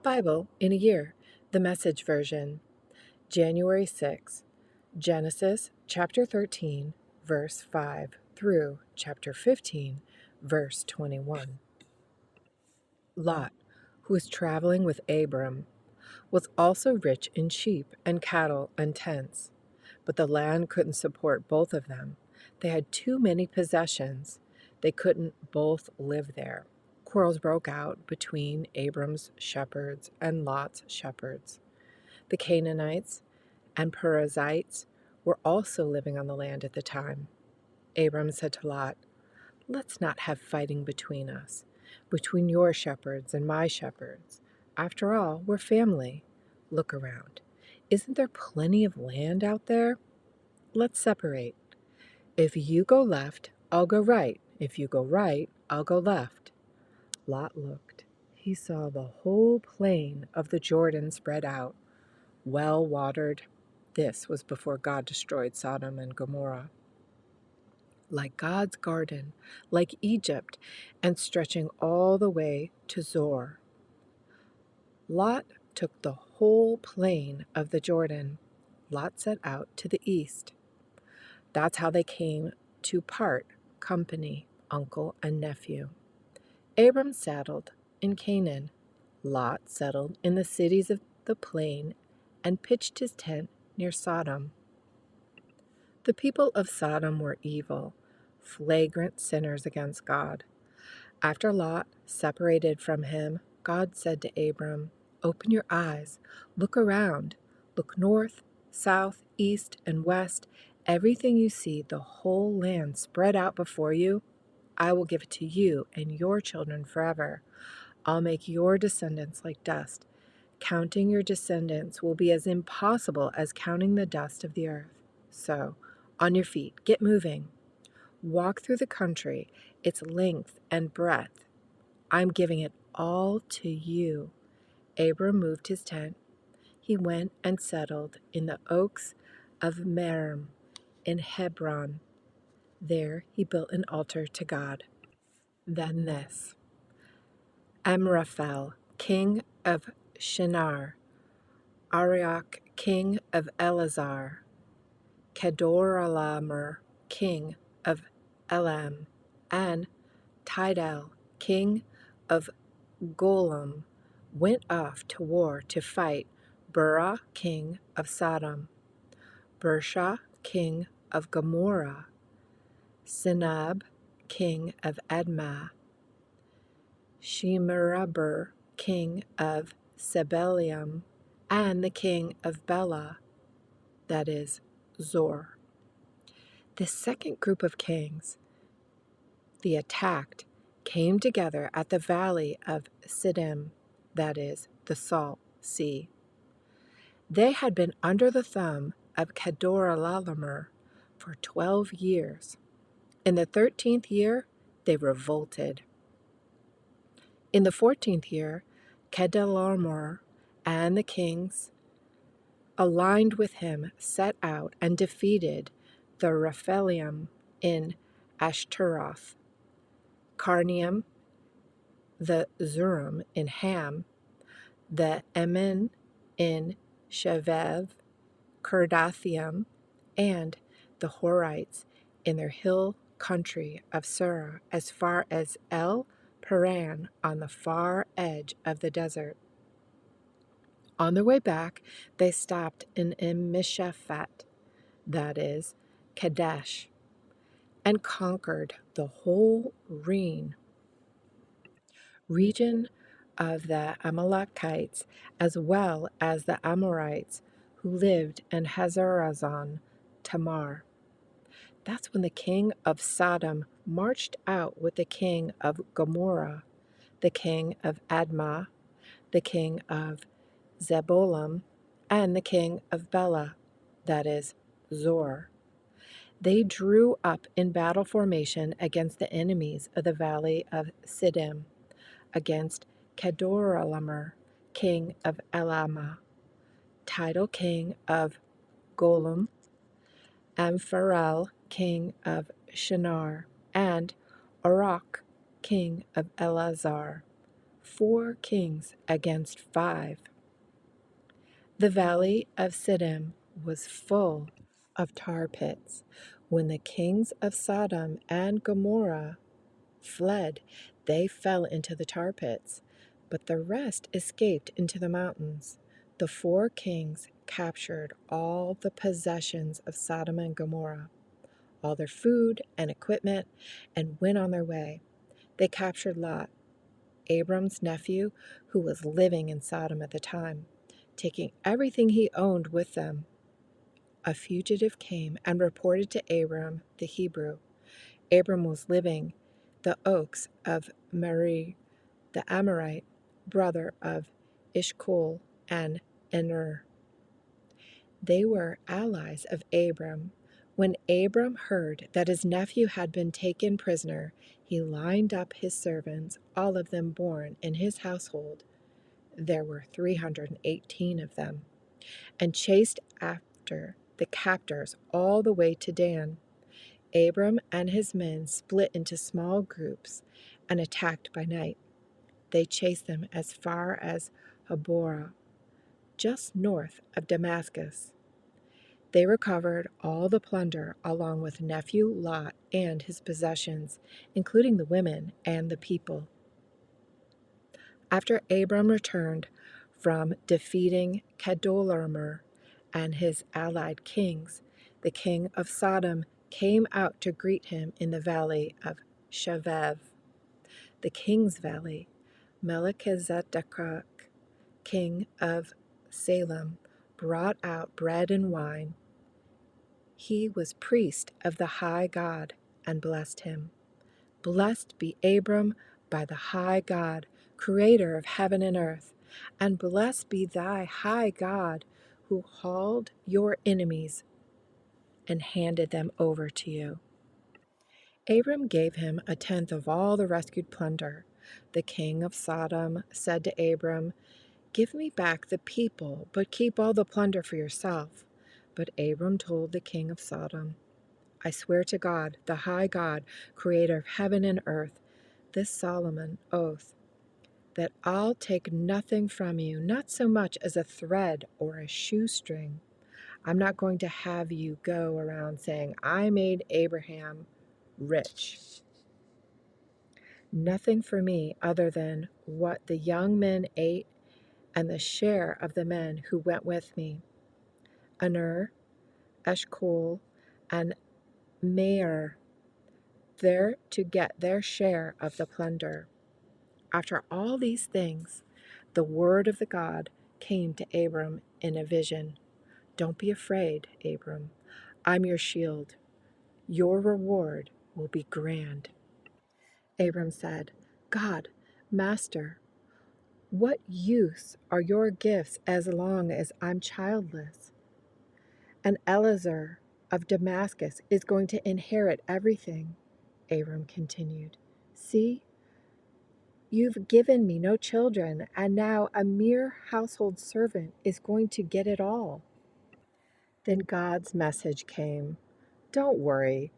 Bible in a Year, the Message Version, January 6, Genesis chapter 13, verse 5 through chapter 15, verse 21. Lot, who was traveling with Abram, was also rich in sheep and cattle and tents, but the land couldn't support both of them. They had too many possessions. They couldn't both live there. Quarrels broke out between Abram's shepherds and Lot's shepherds. The Canaanites and Perizzites were also living on the land at the time. Abram said to Lot, "Let's not have fighting between us, between your shepherds and my shepherds. After all, we're family. Look around. Isn't there plenty of land out there? Let's separate. If you go left, I'll go right. If you go right, I'll go left." Lot looked. He saw the whole plain of the Jordan spread out, well watered. This was before God destroyed Sodom and Gomorrah. Like God's garden, like Egypt, and stretching all the way to Zoar. Lot took the whole plain of the Jordan. Lot set out to the east. That's how they came to part company, uncle and nephew. Abram settled in Canaan. Lot settled in the cities of the plain and pitched his tent near Sodom. The people of Sodom were evil, flagrant sinners against God. After Lot separated from him, God said to Abram, "Open your eyes, look around, look north, south, east, and west. Everything you see, the whole land spread out before you, I will give it to you and your children forever. I'll make your descendants like dust. Counting your descendants will be as impossible as counting the dust of the earth. So, on your feet, get moving. Walk through the country, its length and breadth. I'm giving it all to you." Abram moved his tent. He went and settled in the oaks of Mamre in Hebron. There he built an altar to God. Then this: Amraphel, king of Shinar, Arioch, king of Elazar, Kedorlaomer, king of Elam, and Tidal, king of Golam, went off to war to fight Bera, king of Sodom, Bersha, king of Gomorrah, Sinab, king of Admah, Shemaraber, king of Sebelium, and the king of Bela, that is, Zor. This second group of kings, the attacked, came together at the valley of Siddim, that is, the Salt Sea. They had been under the thumb of Kedorlaomer for 12 years. In the 13th year, they revolted. In the 14th year, Kedorlaomer and the kings aligned with him set out and defeated the Rephaim in Ashtaroth, Carnium, the Zurim in Ham, the Emin in Shevev, Kirdathaim, and the Horites in their hill country of Surah as far as El Paran on the far edge of the desert. On their way back, they stopped in Mishaphat, that is, Kadesh, and conquered the whole region of the Amalekites, as well as the Amorites who lived in Hazarazon Tamar. That's when the king of Sodom marched out with the king of Gomorrah, the king of Admah, the king of Zebolim, and the king of Bela, that is, Zor. They drew up in battle formation against the enemies of the valley of Siddim, against Kedorlaomer, king of Elama, Tidal, king of Golam, Ampharel, king of Shinar, and Arioch, king of Elazar, 4 kings against 5. The valley of Siddim was full of tar pits. When the kings of Sodom and Gomorrah fled, they fell into the tar pits, but the rest escaped into the mountains. The 4 kings captured all the possessions of Sodom and Gomorrah, all their food and equipment, and went on their way. They captured Lot, Abram's nephew, who was living in Sodom at the time, taking everything he owned with them. A fugitive came and reported to Abram the Hebrew. Abram was living the oaks of Mamre, the Amorite, brother of Eshcol and Aner. They were allies of Abram. When Abram heard that his nephew had been taken prisoner, he lined up his servants, all of them born in his household. There were 318 of them, and chased after the captors all the way to Dan. Abram and his men split into small groups and attacked by night. They chased them as far as Haborah, just north of Damascus. They recovered all the plunder along with nephew Lot and his possessions, including the women and the people. After Abram returned from defeating Chedorlaomer and his allied kings, the king of Sodom came out to greet him in the valley of Shevev, the king's valley. Melchizedek, king of Salem, brought out bread and wine. He was priest of the high God and blessed him. Blessed be Abram by the high God, creator of heaven and earth, and blessed be thy high God, who hauled your enemies and handed them over to you. Abram gave him a tenth of all the rescued plunder. The king of Sodom said to Abram, "Give me back the people, but keep all the plunder for yourself." But Abram told the king of Sodom, "I swear to God, the high God, creator of heaven and earth, this solemn oath, that I'll take nothing from you, not so much as a thread or a shoestring. I'm not going to have you go around saying, 'I made Abraham rich.' Nothing for me other than what the young men ate and the share of the men who went with me. Aner, Eshcol, and Meir, there to get their share of the plunder." After all these things, the word of the God came to Abram in a vision. "Don't be afraid, Abram. I'm your shield. Your reward will be grand." Abram said, "God, Master, what use are your gifts as long as I'm childless? And Eliezer of Damascus is going to inherit everything." Abram continued, "See, you've given me no children, and now a mere household servant is going to get it all." Then God's message came. "Don't worry.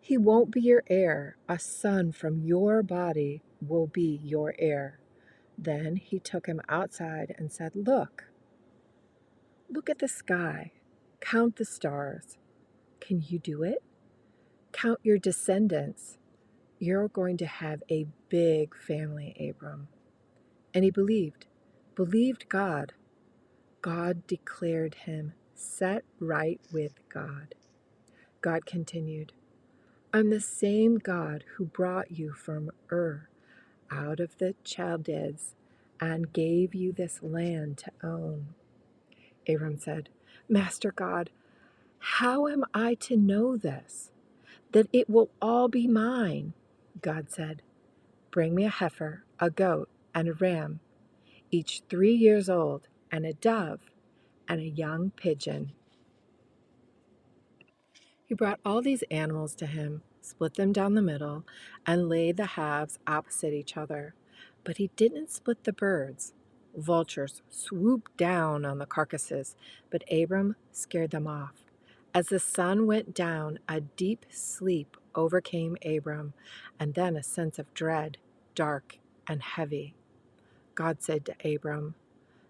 He won't be your heir. A son from your body will be your heir." Then he took him outside and said, Look at the sky. Count the stars. Can you do it? Count your descendants. You're going to have a big family, Abram." And he believed God. God declared him set right with God. God continued, "I'm the same God who brought you from Ur, out of the Chaldees, and gave you this land to own." Abram said, "Master God, how am I to know this, that it will all be mine?" God said, "Bring me a heifer, a goat, and a ram, each 3 years old, and a dove, and a young pigeon." He brought all these animals to him, split them down the middle, and laid the halves opposite each other. But he didn't split the birds. Vultures swooped down on the carcasses, but Abram scared them off. As the sun went down, a deep sleep overcame Abram, and then a sense of dread, dark and heavy. God said to Abram,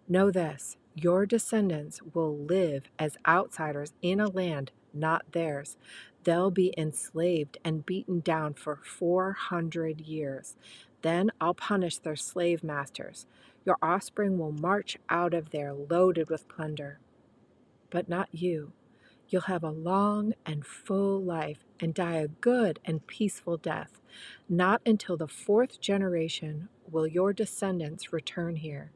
"Know this, your descendants will live as outsiders in a land not theirs. They'll be enslaved and beaten down for 400 years. Then I'll punish their slave masters. Your offspring will march out of there loaded with plunder. But not you. You'll have a long and full life and die a good and peaceful death. Not until the fourth generation will your descendants return here.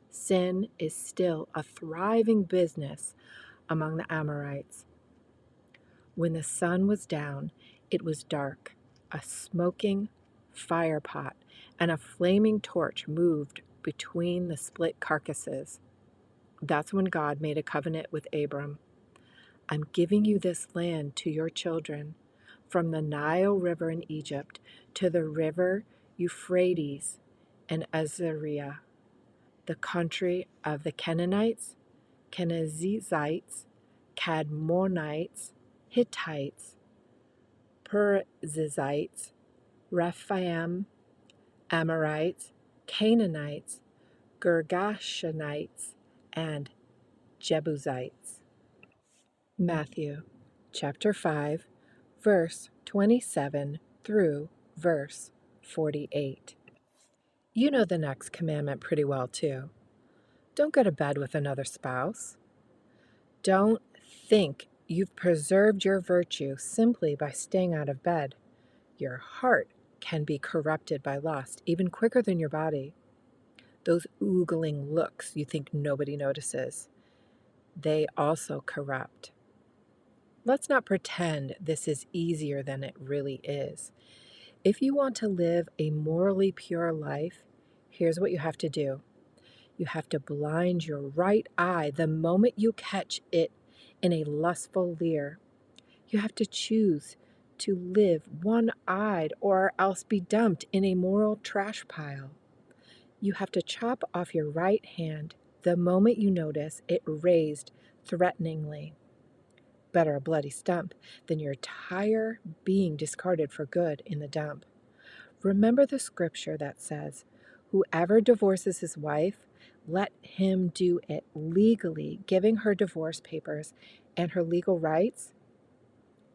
Sin is still a thriving business among the Amorites." When the sun was down, it was dark. A smoking fire pot and a flaming torch moved between the split carcasses. That's when God made a covenant with Abram. "I'm giving you this land to your children, from the Nile River in Egypt to the river Euphrates and Azariah, the country of the Canaanites, Kenizzites, Cadmonites, Hittites, Perizzites, Rephaim, Amorites, Canaanites, Girgashanites, and Jebusites." Matthew chapter 5, verse 27 through verse 48. You know the next commandment pretty well, too. Don't go to bed with another spouse. Don't think you've preserved your virtue simply by staying out of bed. Your heart can be corrupted by lust even quicker than your body. Those oogling looks you think nobody notices, they also corrupt. Let's not pretend this is easier than it really is. If you want to live a morally pure life, here's what you have to do. You have to blind your right eye the moment you catch it in a lustful leer. You have to choose to live one-eyed or else be dumped in a moral trash pile. You have to chop off your right hand the moment you notice it raised threateningly. Better a bloody stump than your entire being discarded for good in the dump. Remember the scripture that says, "Whoever divorces his wife, let him do it legally, giving her divorce papers and her legal rights."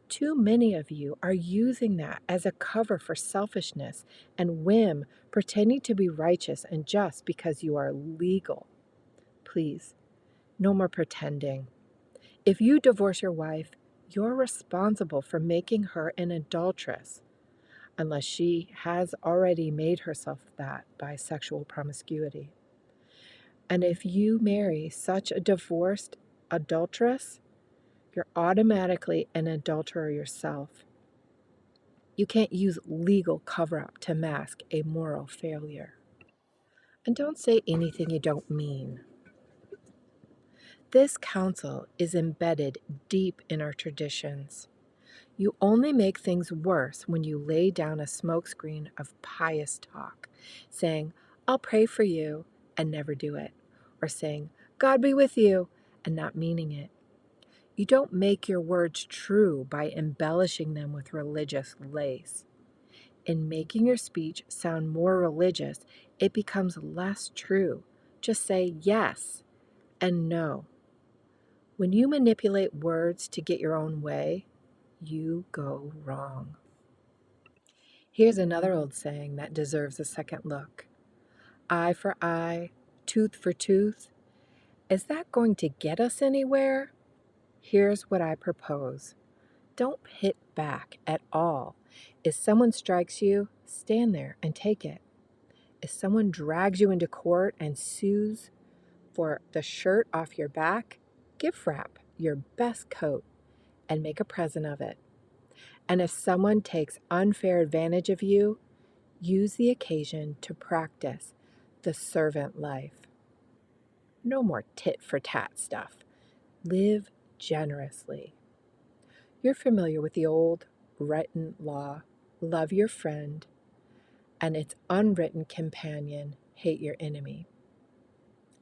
Too many of you are using that as a cover for selfishness and whim, pretending to be righteous and just because you are legal. Please, no more pretending. If you divorce your wife, you're responsible for making her an adulteress, unless she has already made herself that by sexual promiscuity. And if you marry such a divorced adulteress, you're automatically an adulterer yourself. You can't use legal cover-up to mask a moral failure. And don't say anything you don't mean. This counsel is embedded deep in our traditions. You only make things worse when you lay down a smokescreen of pious talk, saying, "I'll pray for you," and never do it, or saying, "God be with you," and not meaning it. You don't make your words true by embellishing them with religious lace. In making your speech sound more religious, it becomes less true. Just say yes and no. When you manipulate words to get your own way, you go wrong. Here's another old saying that deserves a second look. Eye for eye, tooth for tooth. Is that going to get us anywhere? Here's what I propose. Don't hit back at all. If someone strikes you, stand there and take it. If someone drags you into court and sues for the shirt off your back, gift wrap your best coat and make a present of it. And if someone takes unfair advantage of you, use the occasion to practice the servant life. No more tit for tat stuff. Live generously. You're familiar with the old written law, love your friend, and its unwritten companion, hate your enemy.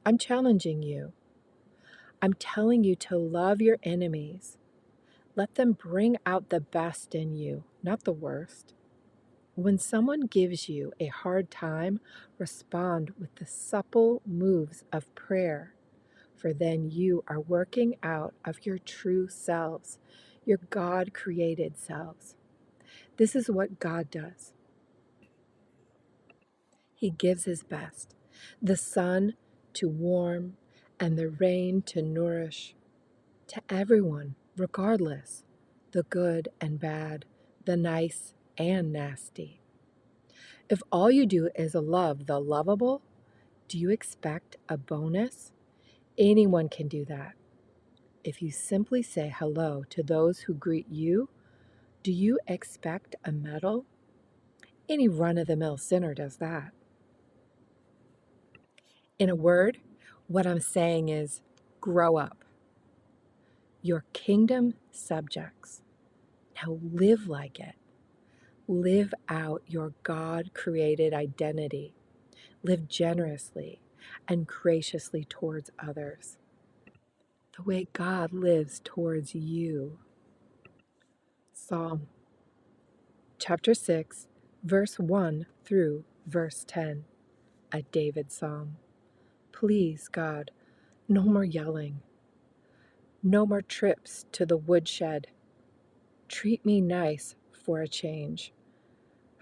I'm challenging you. I'm telling you to love your enemies. Let them bring out the best in you, not the worst. When someone gives you a hard time, respond with the supple moves of prayer, for then you are working out of your true selves, your God-created selves. This is what God does. He gives his best, the sun to warm and the rain to nourish, to everyone, regardless, the good and bad, the nice and nasty. If all you do is love the lovable, do you expect a bonus? Anyone can do that. If you simply say hello to those who greet you, do you expect a medal? Any run-of-the-mill sinner does that. In a word, what I'm saying is grow up. You're kingdom subjects. Now live like it. Live out your God-created identity. Live generously and graciously towards others, the way God lives towards you. Psalm chapter 6, verse 1 through verse 10, a David psalm. Please, God, no more yelling, no more trips to the woodshed. Treat me nice for a change.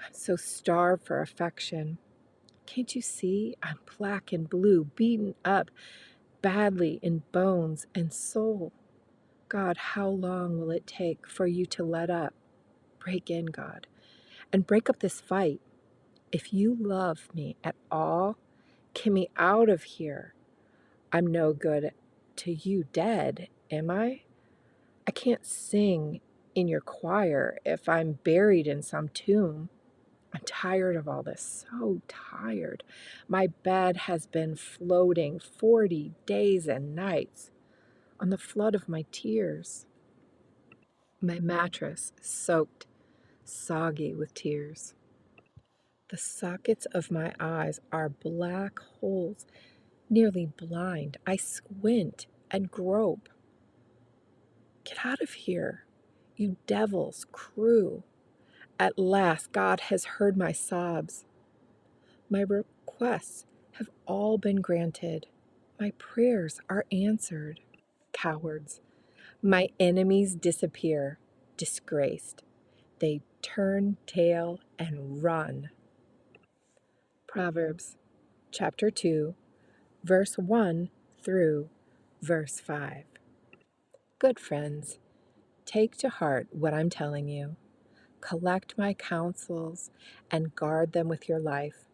I'm so starved for affection. Can't you see I'm black and blue, beaten up badly in bones and soul? God, how long will it take for you to let up? Break in, God, and break up this fight. If you love me at all, get me out of here. I'm no good to you dead, am I? I can't sing in your choir if I'm buried in some tomb. I'm tired of all this, so tired. My bed has been floating 40 days and nights on the flood of my tears. My mattress soaked, soggy with tears. The sockets of my eyes are black holes, nearly blind. I squint and grope. Get out of here, you devil's crew. At last, God has heard my sobs. My requests have all been granted. My prayers are answered. Cowards. My enemies disappear, disgraced. They turn tail and run. Proverbs chapter 2, verse 1 through verse 5. Good friends, take to heart what I'm telling you. Collect my counsels and guard them with your life.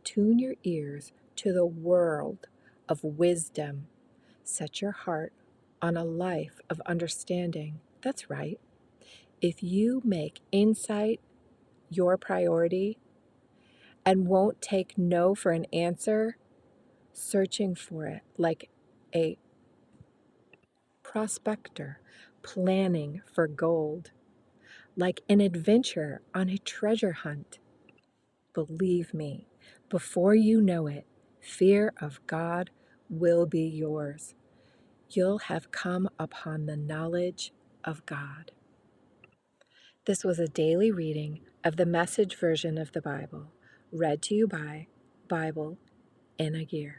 Tune your ears to the world of wisdom. Set your heart on a life of understanding. That's right. If you make insight your priority and won't take no for an answer, searching for it like a prospector planning for gold, like an adventurer on a treasure hunt. Believe me, before you know it, fear of God will be yours. You'll have come upon the knowledge of God. This was a daily reading of the Message version of the Bible, read to you by BibleNaYear.